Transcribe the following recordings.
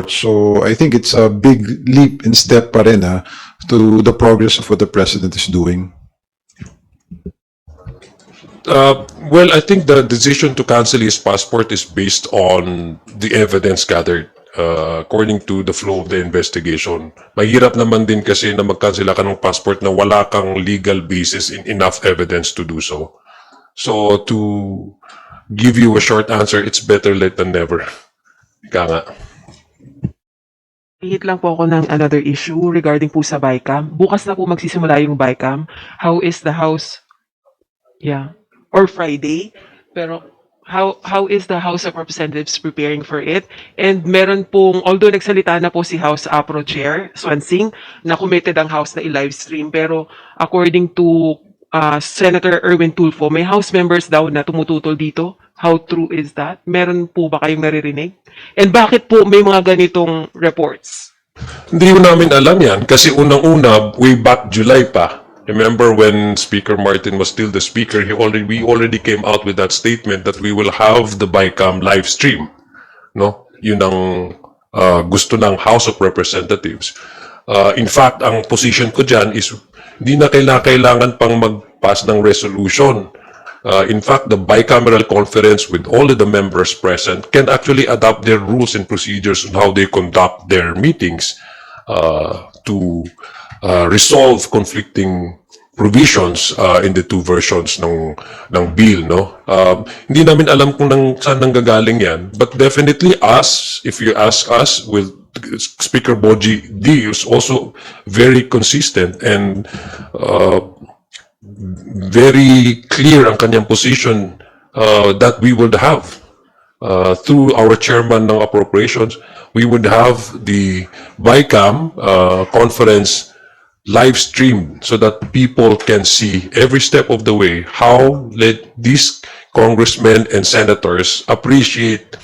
report. So I think it's a big leap in step pa rin, to the progress of what the President is doing. Well, I think the decision to cancel his passport is based on the evidence gathered according to the flow of the investigation. Mahirap naman din kasi na magkansela ka ng passport na wala kang legal basis in enough evidence to do so. So to give you a short answer, it's better late than never. Ika nga. Hit lang po ako ng another issue regarding po sa BICAM. Bukas na po magsisimula yung BICAM. How is the House? Yeah. Or Friday. Pero how is the House of Representatives preparing for it? And meron pong, although nagsalita na po si House APRO Chair, Swansing, na committed ang House na i-live stream. Pero according to Senator Erwin Tulfo, may House members daw na tumututol dito. How true is that? Meron po ba kayong naririnig? And bakit po may mga ganitong reports? Hindi ko namin alam yan kasi unang-una, way back July pa. Remember when Speaker Martin was still the Speaker, we already came out with that statement that we will have the BICAM live stream. No? Yun ang gusto ng House of Representatives. In fact, ang position ko dyan is hindi na kailangan pang mag-pass ng resolution. In fact, the bicameral conference with all of the members present can actually adopt their rules and procedures on how they conduct their meetings to resolve conflicting provisions in the two versions ng bill. No? Hindi namin alam kung saan nanggagaling yan, but definitely us, if you ask us, with Speaker Boji D is also very consistent and very clear ang kanyang position that we would have through our chairman ng appropriations, we would have the BICAM conference live streamed so that people can see every step of the way how these congressmen and senators appreciate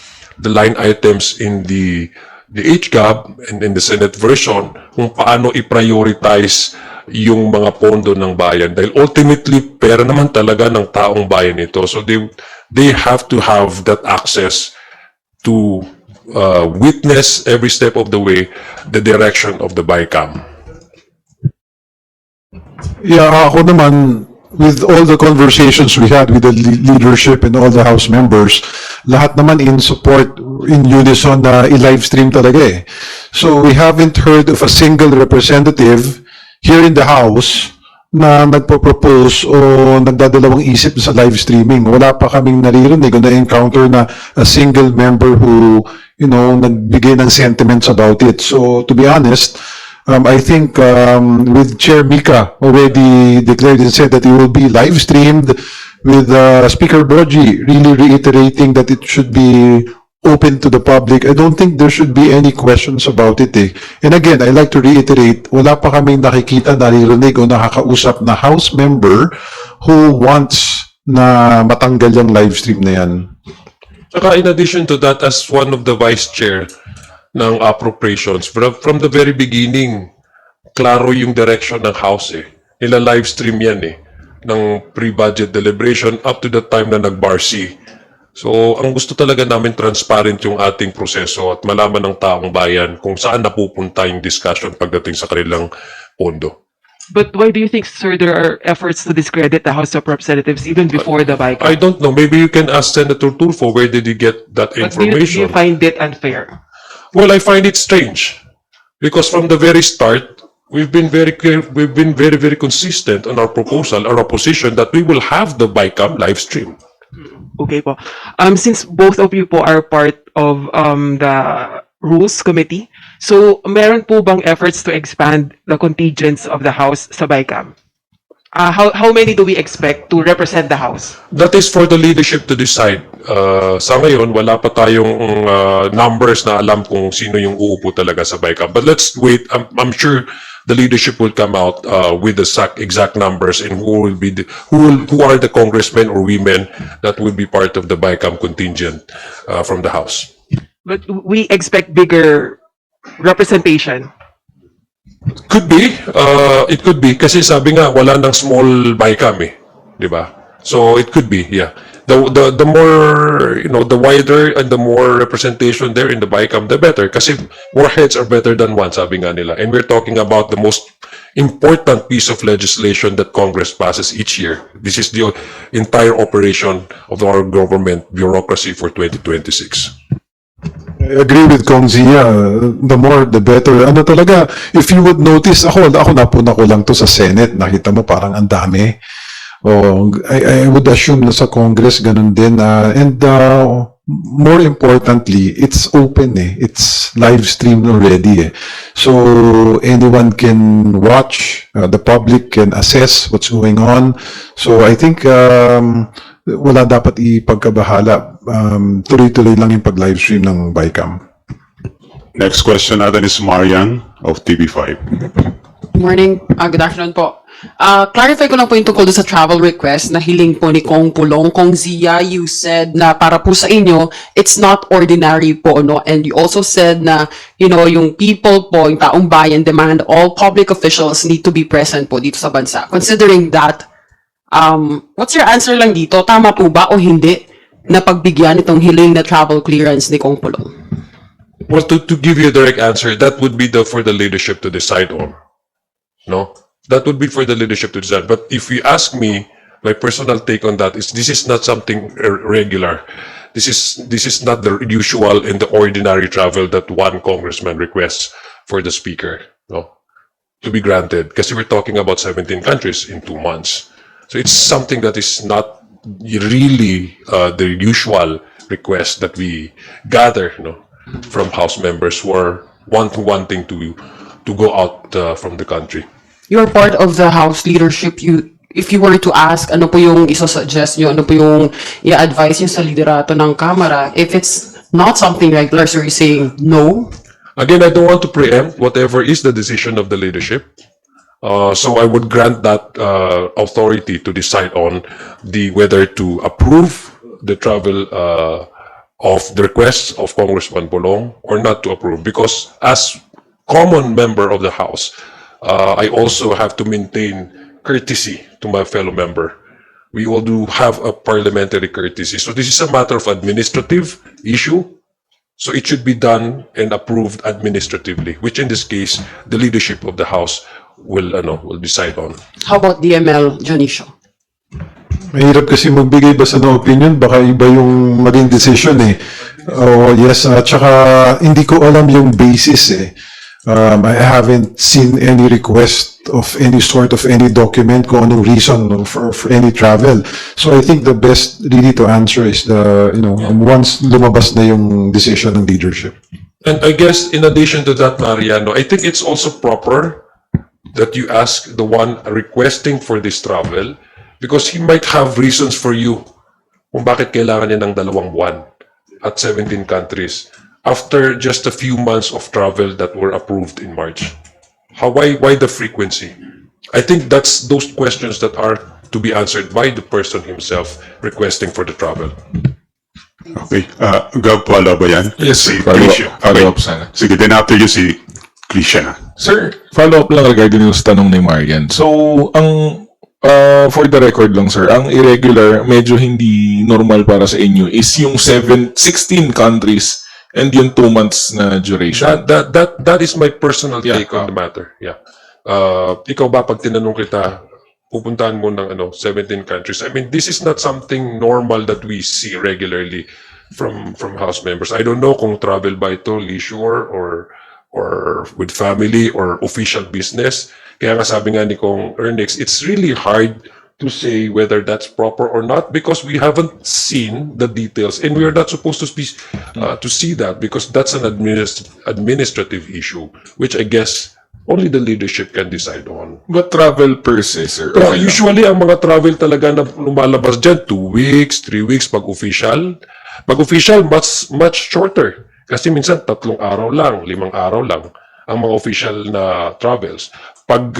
the line items in the HGAB and in the Senate version kung paano i-prioritize yung mga pondo ng bayan. Dahil ultimately, pera naman talaga ng taong bayan ito. So they have to have that access to witness every step of the way the direction of the BICAM. Yeah, ako naman, with all the conversations we had with the leadership and all the House members, lahat naman in support, in unison na i-live stream talaga eh. So we haven't heard of a single representative here in the House na nagpo-propose o nagdadalawang isip sa live streaming. Wala pa kaming naririnig o na-encounter na a single member who, nagbigay ng sentiments about it. So to be honest, I think with Chair Mika already declared and said that it will be live streamed, with Speaker Boji really reiterating that it should be open to the public. I don't think there should be any questions about it eh. And again, I like to reiterate, wala pa kaming nakikita, naririnig o nakakausap na House member who wants na matanggal yung live stream na yan. Saka in addition to that, as one of the Vice Chair ng appropriations, from the very beginning, klaro yung direction ng House eh. Nila live stream yan eh, ng pre-budget deliberation up to the time na nag-BARC. So, ang gusto talaga namin transparent yung ating proseso at malaman ng taong bayan kung saan napupunta yung discussion pagdating sa kanilang pondo. But why do you think, sir, there are efforts to discredit the House of Representatives even before the BICAM? I don't know. Maybe you can ask Senator Tulfo, where did he get that But information? do you find it unfair? Well, I find it strange because from the very start, we've been very clear, we've been very, very consistent on our proposal, our position that we will have the BICAM live stream. Okay po. Since both of you po are part of the Rules Committee, so meron po bang efforts to expand the contingents of the House sa BICAM? How many do we expect to represent the House? That is for the leadership to decide. Sa ngayon, wala pa tayong numbers na alam kung sino yung uupo talaga sa BICAM. But let's wait. I'm sure the leadership will come out with the exact numbers and who are the congressmen or women that will be part of the BICAM contingent from the House. But we expect bigger representation. Could be. It could be. Kasi sabi nga, wala nang small BICAM eh. Di ba? So, it could be, yeah. the more, the wider and the more representation there in the BICAM, the better. Kasi more heads are better than one, sabi nga nila. And we're talking about the most important piece of legislation that Congress passes each year. This is the entire operation of our government bureaucracy for 2026. I agree with Kong Zia. The more, the better. Ano talaga, if you would notice, ako napuna ko lang to sa Senate. Nakita mo parang ang dami. Oh, I would assume na sa Congress ganun din. And more importantly, it's open eh. It's live streamed already eh. So anyone can watch, the public can assess what's going on. So I think wala dapat ipagkabahala. Tuloy-tuloy lang yung pag-live stream ng BICAM. Next question natin is Marian of TV5. Morning, good afternoon po. Clarify ko lang po yung tungkol doon sa travel request na hiling po ni Kong Pulong. Kong Zia, you said na para po sa inyo, it's not ordinary po, no? And you also said na, yung people po, yung taong bayan demand all public officials need to be present po dito sa bansa. Considering that, what's your answer lang dito? Tama po ba o hindi na pagbigyan itong hiling na travel clearance ni Kong Pulong? Well, to give you a direct answer, that would be for the leadership to decide on. No? That would be for the leadership to decide. But if you ask me, my personal take on that is this is not something regular. This is not the usual and the ordinary travel that one congressman requests for the speaker, no, to be granted. Because we're talking about 17 countries in 2 months. So it's something that is not really the usual request that we gather, from House members who are wanting to go out from the country. You're part of the House leadership. If you were to ask, ano po yung isa-suggest nyo, ano po yung i-advise nyo sa liderato ng Kamara, if it's not something regular, so you're saying no? Again, I don't want to preempt whatever is the decision of the leadership. So I would grant that authority to decide on whether to approve the travel of the requests of Congressman Bolong or not to approve. Because as common member of the House, I also have to maintain courtesy to my fellow member. We all do have a parliamentary courtesy. So this is a matter of administrative issue. So it should be done and approved administratively, which in this case, the leadership of the House will decide on. How about DML, Janicio? Mahirap kasi magbigay basta ng opinion, baka iba yung maging decision eh. Oh, yes, tsaka hindi ko alam yung basis eh. I haven't seen any request of any sort of any document kung anong reason for any travel. So I think the best really to answer is once lumabas na yung decision ng leadership. And I guess in addition to that, Mariano, I think it's also proper that you ask the one requesting for this travel because he might have reasons for you kung bakit kailangan niya ng 2 buwan at 17 countries. After just a few months of travel that were approved in March. Why the frequency? I think that's those questions that are to be answered by the person himself requesting for the travel. Okay. Gab, follow ba yan? Yes, Si follow Tricia. up sana. Sige, then after you si Tricia na. Sir, follow up lang regarding yung tanong ni Marian. So, for the record lang sir, ang irregular, medyo hindi normal para sa inyo is yung 16 countries and yung 2 months na duration. That is my personal Yeah, take on the matter. Yeah. Ikaw ba pag tinanong kita, pupuntahan mo ng 17 countries. I mean, this is not something normal that we see regularly from House members. I don't know kung travel ba ito, leisure or with family or official business. Kaya nga sabi nga ni Kong Ernix, it's really hard to say whether that's proper or not because we haven't seen the details and we are not supposed to see that because that's an administrative issue which I guess only the leadership can decide on. But travel per se, sir. Pero okay lang. usually ang mga travel talaga na lumalabas dyan 2 weeks, 3 weeks pag official. Pag official much shorter kasi minsan 3 araw lang, 5 araw lang ang mga official na travels. Pag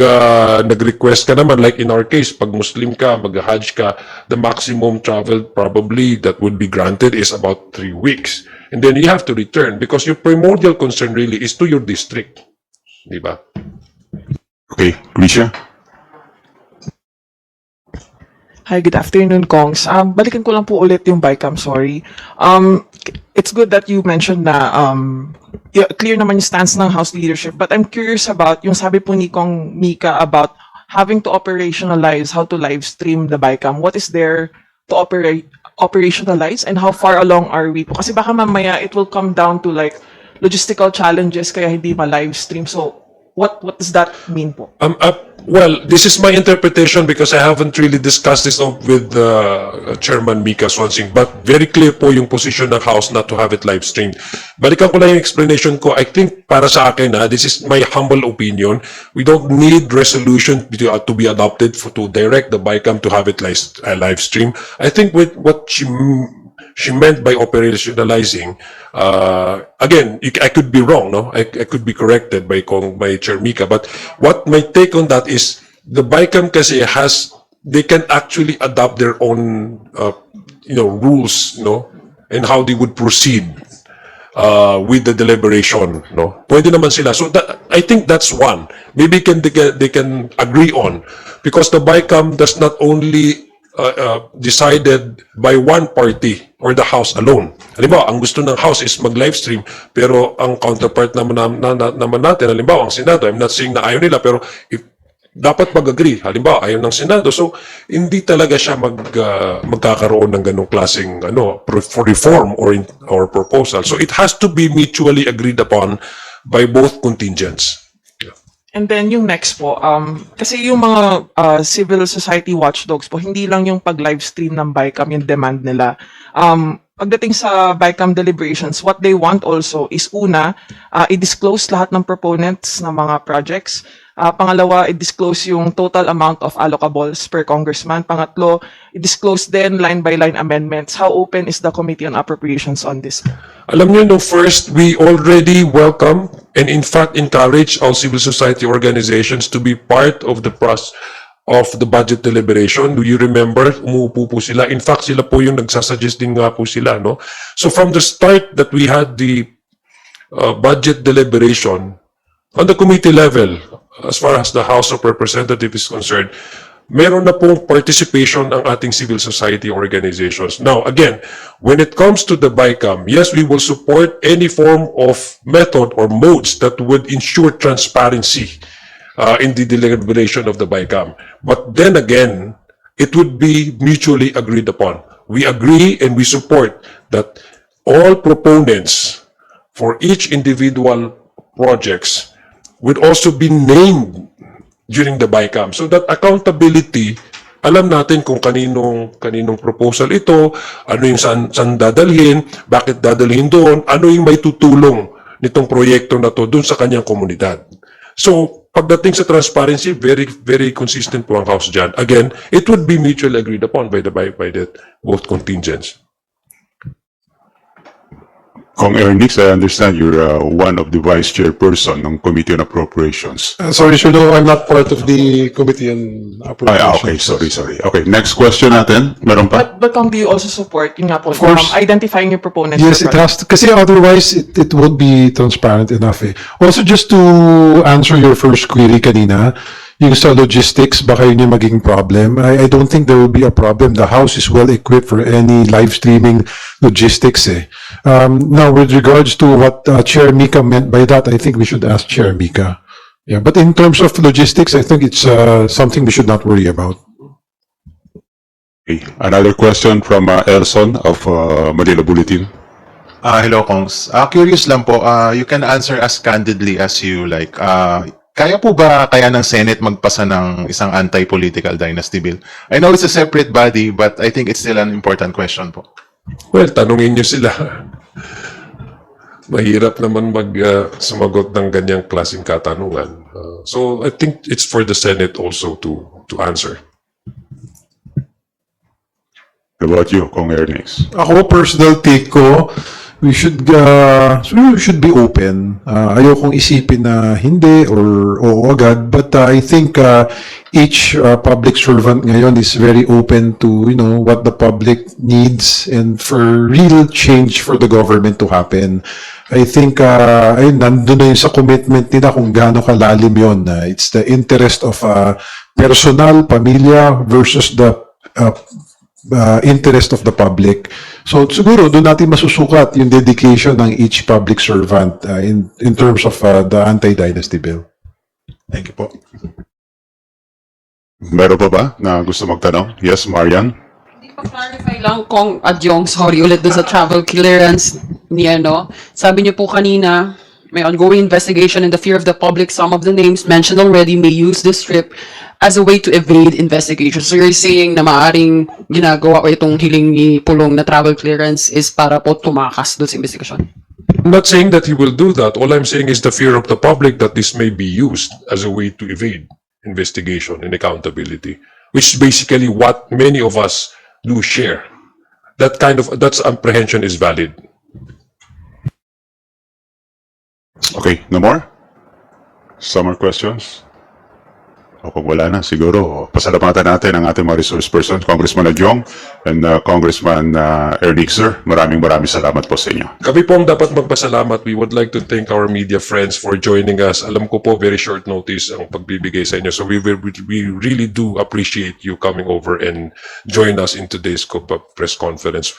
nag-request ka naman, like in our case, pag Muslim ka, mag-Hajj ka, the maximum travel probably that would be granted is about 3 weeks. And then you have to return because your primordial concern really is to your district. Di ba? Okay, Tricia? Hi, good afternoon, Kongs. Balikan ko lang po ulit yung BICAM, sorry. It's good that you mentioned na clear naman yung stance ng House leadership, but I'm curious about yung sabi po ni Kong Mika about having to operationalize how to live stream the BICAM. What is there to operationalize and how far along are we po? Kasi baka mamaya it will come down to like logistical challenges kaya hindi ma-live stream. So, what does that mean po? Well, this is my interpretation because I haven't really discussed this with Chairman Mika Swansing, but very clear po yung position ng House not to have it live streamed. Balikan ko lang yung explanation ko. I think para sa akin, this is my humble opinion. We don't need resolution to be adopted to direct the BICAM to have it live stream. I think with what she meant by operationalizing, again, I could be wrong, no? I could be corrected by Chair Mika, but what my take on that is the BICAM kasi they can actually adopt their own, rules, no? And how they would proceed, with the deliberation, no? Pwede naman sila. So I think that's one. Maybe they can agree on, because the BICAM does not only decided by one party or the House alone. Halimbawa, ang gusto ng House is mag-live stream, pero ang counterpart naman natin, halimbawa, ang Senado, I'm not saying na ayaw nila, pero if dapat mag-agree, halimbawa, ayaw ng Senado, so hindi talaga siya magkakaroon ng ganong klaseng for reform or proposal. So it has to be mutually agreed upon by both contingents. And then yung next po, kasi yung mga civil society watchdogs po, hindi lang yung pag-live stream ng BICAM yung demand nila. Pagdating sa BICAM deliberations, what they want also is una, i-disclose lahat ng proponents ng mga projects. Pangalawa, i-disclose yung total amount of allocables per congressman. Pangatlo, i-disclose then line-by-line amendments. How open is the Committee on Appropriations on this? Alam niyo, no, first, we already welcome and in fact encourage all civil society organizations to be part of the process of the budget deliberation. Do you remember? Umuupo po sila. In fact, sila po yung nagsasuggest din nga po sila, no? So from the start that we had the budget deliberation on the committee level, as far as the House of Representatives is concerned, meron na pong participation ang ating civil society organizations. Now, again, when it comes to the BICAM, yes, we will support any form of method or modes that would ensure transparency in the deliberation of the BICAM. But then again, it would be mutually agreed upon. We agree and we support that all proponents for each individual projects would also be named during the BICAM. So that accountability, alam natin kung kaninong proposal ito, ano yung saan dadalhin, bakit dadalhin doon, ano yung may tutulong nitong proyekto na to doon sa kanyang komunidad. So, pagdating sa transparency, very, very consistent po ang House dyan. Again, it would be mutually agreed upon by both contingents. Kong Ernix, I understand you're one of the vice chairperson ng Committee on Appropriations. Sorry, sir, no, I'm not part of the Committee on Okay, sorry. Okay, next question natin. Meron pa? But Kong, do you also support yung nga po, Of course. identifying your proponents? Yes, for it has to, kasi otherwise it won't be transparent enough eh. Also, just to answer your first query kanina, yung sa logistics, baka yun yung maging problem. I don't think there will be a problem. The House is well equipped for any live streaming logistics eh. Now, with regards to what Chair Mika meant by that, I think we should ask Chair Mika. Yeah, but in terms of logistics, I think it's something we should not worry about. Okay. Another question from Elson of Manila Bulletin. Hello, Kongs. Curious lang po, you can answer as candidly as you like. Kaya po ba kaya ng Senate magpasa ng isang anti-political dynasty bill? I know it's a separate body, but I think it's still an important question po. Well, tanungin niyo sila. Mahirap naman sumagot ng ganyang klaseng katanungan. So I think it's for the Senate also to answer. How about you, Kong Ernix? Ako, personal take ko, we should be open. Ayokong isipin na hindi or oo agad, but I think each public servant ngayon is very open to what the public needs and for real change for the government to happen. I think ayun, nandun na yun sa commitment nila kung gaano kalalim yun. It's the interest of personal, pamilya versus the interest of the public. So siguro doon natin masusukat yung dedication ng each public servant in terms of the anti-dynasty bill. Thank you po. Meron pa ba na gusto magtanong? Yes, Marian? Clarify lang kung Adyong, sorry ulit dun sa travel clearance ni ano. Sabi niyo po kanina, may ongoing investigation in the fear of the public. Some of the names mentioned already may use this trip as a way to evade investigation. So you're saying na maaaring ginagawa o itong hiling ni Pulong na travel clearance is para po tumakas doon sa investigation? I'm not saying that he will do that. All I'm saying is the fear of the public that this may be used as a way to evade investigation and accountability, which is basically what many of us do share. That's apprehension is valid. Okay, no more? Some more questions? O kung wala na, siguro, pasalamatan natin ang ating mga resource person, Congressman Adyong and Congressman Ernie, sir. Maraming salamat po sa inyo. Kami po ang dapat magpasalamat. We would like to thank our media friends for joining us. Alam ko po, very short notice ang pagbibigay sa inyo. So we really do appreciate you coming over and join us in today's press conference.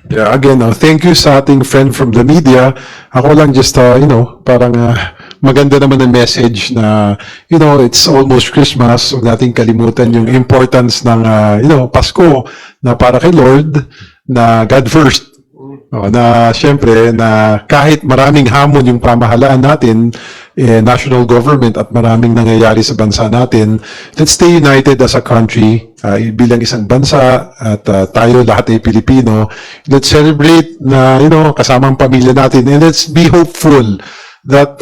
Yeah, again, thank you sa ating friend from the media. Ako lang just, parang maganda naman ang message na, it's almost Christmas, so nating kalimutan yung importance ng, Pasko, na para kay Lord, na God first. Na syempre, na kahit maraming hamon yung pamahalaan natin, national government at maraming nangyayari sa bansa natin, let's stay united as a country, bilang isang bansa at tayo lahat ay Pilipino. Let's celebrate na, kasamang pamilya natin, and let's be hopeful that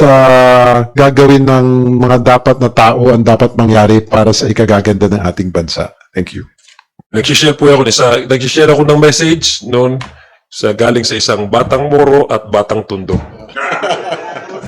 gagawin ng mga dapat na tao ang dapat mangyari para sa ikagaganda ng ating bansa. Thank you. Nag-share ako ng message noon galing sa isang batang Moro at batang Tondo.